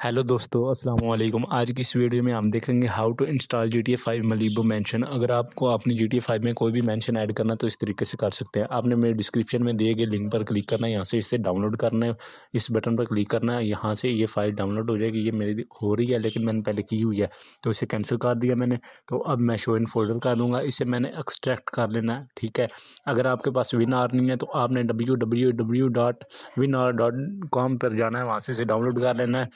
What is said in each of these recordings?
Hello दोस्तों, अस्सलाम वालेकुम। आज की इस वीडियो में हम देखेंगे how to install GTA 5 Malibu mansion. अगर आपको अपनी GTA 5 में कोई भी मेंशन ऐड करना तो इस तरीके से कर सकते हैं। आपने मेरे डिस्क्रिप्शन में दिए गए लिंक पर क्लिक करना है, यहाँ से इसे डाउनलोड करना है, इस बटन पर क्लिक करना है, यहाँ से ये फाइल डाउनलोड हो जाएगी। ये मेरी हो रही है लेकिन मैंने पहले की हुई है तो इसे कैंसिल कर दिया मैंने। तो अब मैं शो इन फोल्डर कर दूँगा, इसे मैंने एक्सट्रैक्ट कर लेना है, ठीक है। अगर आपके पास विनार नहीं है तो आपने www.winr.com पर जाना है, वहाँ से इसे डाउनलोड कर लेना है।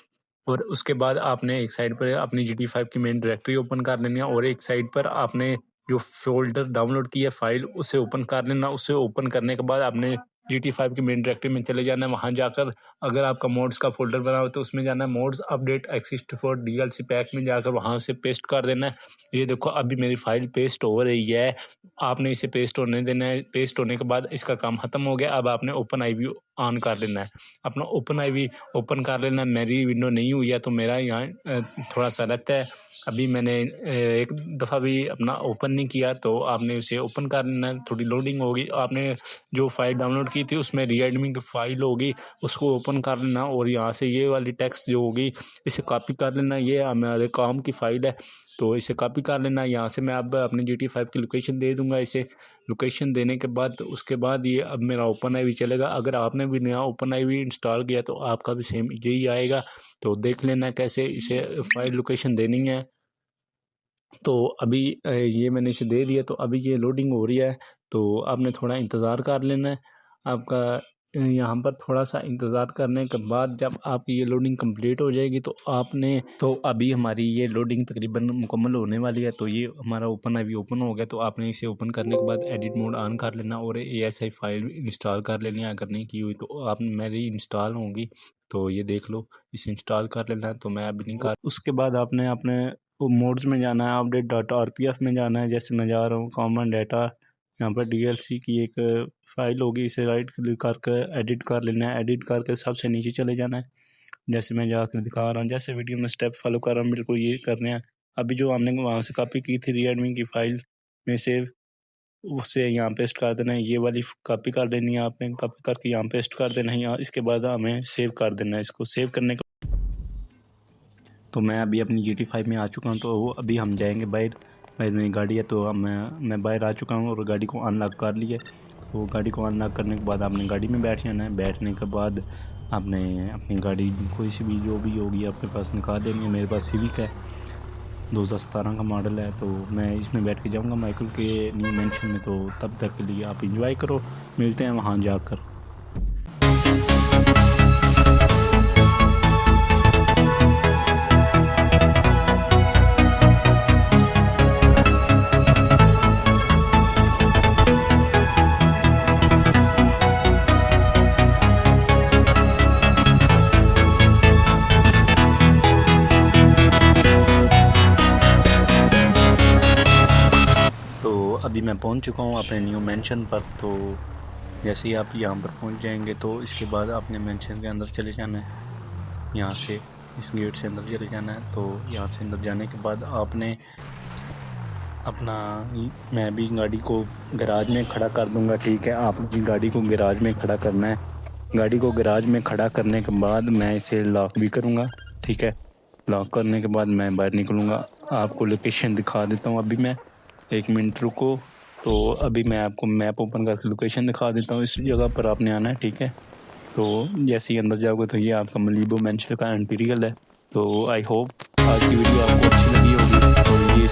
और उसके बाद आपने एक साइड पर अपनी GTA 5 की मेन डायरेक्टरी ओपन कर लेनी है और एक साइड पर आपने जो फ़ोल्डर डाउनलोड की है फ़ाइल उसे ओपन कर लेना। उसे ओपन करने के बाद आपने GTA 5 की मेन डायरेक्टरी में चले जाना है। वहाँ जाकर अगर आपका मोड्स का फ़ोल्डर बना हो तो उसमें जाना है, modes update exist for DLC pack में जाकर वहाँ से पेस्ट कर देना है। ये देखो अभी मेरी फ़ाइल पेस्ट हो रही है, आपने इसे पेस्ट होने देना है। पेस्ट होने के बाद इसका काम ख़त्म हो गया। अब आपने ओपन आईवी ऑन कर लेना है। अपना ओपन आईवी ओपन कर लेना। मेरी विंडो नहीं हुई है तो मेरा यहाँ थोड़ा सा रहता है। अभी मैंने एक दफ़ा भी अपना ओपन नहीं किया तो आपने इसे ओपन कर लेना है। थोड़ी लोडिंग होगी, आपने जो फाइल डाउनलोड की थी उसमें रीएडमी की फ़ाइल होगी, उसको ओपन कर लेना और यहाँ से ये वाली टेक्स्ट जो होगी इसे कॉपी कर लेना। ये हमारे काम की फ़ाइल है तो इसे कॉपी कर लेना। यहाँ से मैं अब अपनी GTA 5 की लोकेशन दे दूँगा इसे। लोकेशन देने के बाद उसके बाद ये अब मेरा ओपन आईवी चलेगा। अगर आपने भी नया ओपन आईवी इंस्टॉल किया तो आपका भी सेम यही आएगा। तो देख लेना कैसे इसे फाइल लोकेशन देनी है। तो अभी ये मैंने इसे दे दिया तो अभी ये लोडिंग हो रही है तो आपने थोड़ा इंतज़ार कर लेना है। आपका यहाँ पर थोड़ा-सा इंतज़ार करने के बाद जब आपकी ये लोडिंग कंप्लीट हो जाएगी तो अभी हमारी ये लोडिंग तकरीबन मुकम्मल होने वाली है। तो ये हमारा ओपन अभी ओपन हो गया तो आपने इसे ओपन करने के बाद एडिट मोड ऑन कर लेना और ASI फाइल इंस्टॉल कर लेनी है। अगर नहीं की हुई तो आप मेरी इंस्टॉल होंगी तो ये देख लो, इसे इंस्टॉल कर लेना है। तो मैं अभी नहीं कर उसके बाद आपने अपने मोड्स में जाना है, अपडेट डाटा RPF में जाना है। जैसे मैं जा रहा हूँ कॉमन डाटा, यहाँ पर DLC की एक फ़ाइल होगी, इसे राइट क्लिक करके एडिट कर लेना है। एडिट करके सबसे नीचे चले जाना है। जैसे मैं जाकर दिखा रहा हूँ, जैसे वीडियो में स्टेप फॉलो कर रहा हूँ बिल्कुल ये करने हैं। अभी जो हमने वहाँ से कॉपी की थी रीएडमी की फ़ाइल में से, उसे यहाँ पेस्ट कर देना है। ये वाली कॉपी कर लेनी है आपने, कॉपी करके यहाँ पेस्ट कर देना है। यहाँ इसके बाद हमें सेव कर देना है। इसको सेव करने के तो मैं अभी अपनी GTA 5 में आ चुका हूँ। तो अभी हम जाएंगे बाहर। बाहर मेरी गाड़ी है तो मैं बाहर आ चुका हूँ और गाड़ी को अनलॉक कर लिया। तो गाड़ी को अनलॉक करने के बाद आपने गाड़ी में बैठ जाना है। बैठने के बाद आपने अपनी गाड़ी कोई सी भी जो भी होगी आपके पास निकाल देनी है। मेरे पास सिविक है, 2017 का मॉडल है। तो मैं इसमें बैठ के जाऊँगा माइकल के न्यू मेंशन में। तो तब तक के लिए आप इंजॉय करो, मिलते हैं वहाँ जाकर। तो अभी मैं पहुंच चुका हूं अपने न्यू मेंशन पर। तो जैसे ही आप यहां पर पहुंच जाएंगे तो इसके बाद आपने मेंशन के अंदर चले जाना है। यहां से इस गेट से अंदर चले जाना है। तो यहां से अंदर जाने के बाद आपने अपना मैं भी गाड़ी को गैराज में खड़ा कर दूंगा, ठीक है। आपकी गाड़ी को गैराज में खड़ा करना है। गाड़ी को गैराज में खड़ा करने के बाद मैं इसे लॉक भी करूँगा, ठीक है। लॉक करने के बाद मैं बाहर निकलूँगा। आपको लोकेशन दिखा देता हूँ। अभी मैं 1 मिनट रुको। तो अभी मैं आपको मैप ओपन करके लोकेशन दिखा देता हूँ। इस जगह पर आपने आना है, ठीक है। तो जैसे ही अंदर जाओगे तो ये आपका मलीबो मेंशन का इंटीरियर है। तो आई होप आज की वीडियो आपको अच्छी लगी होगी। तो ये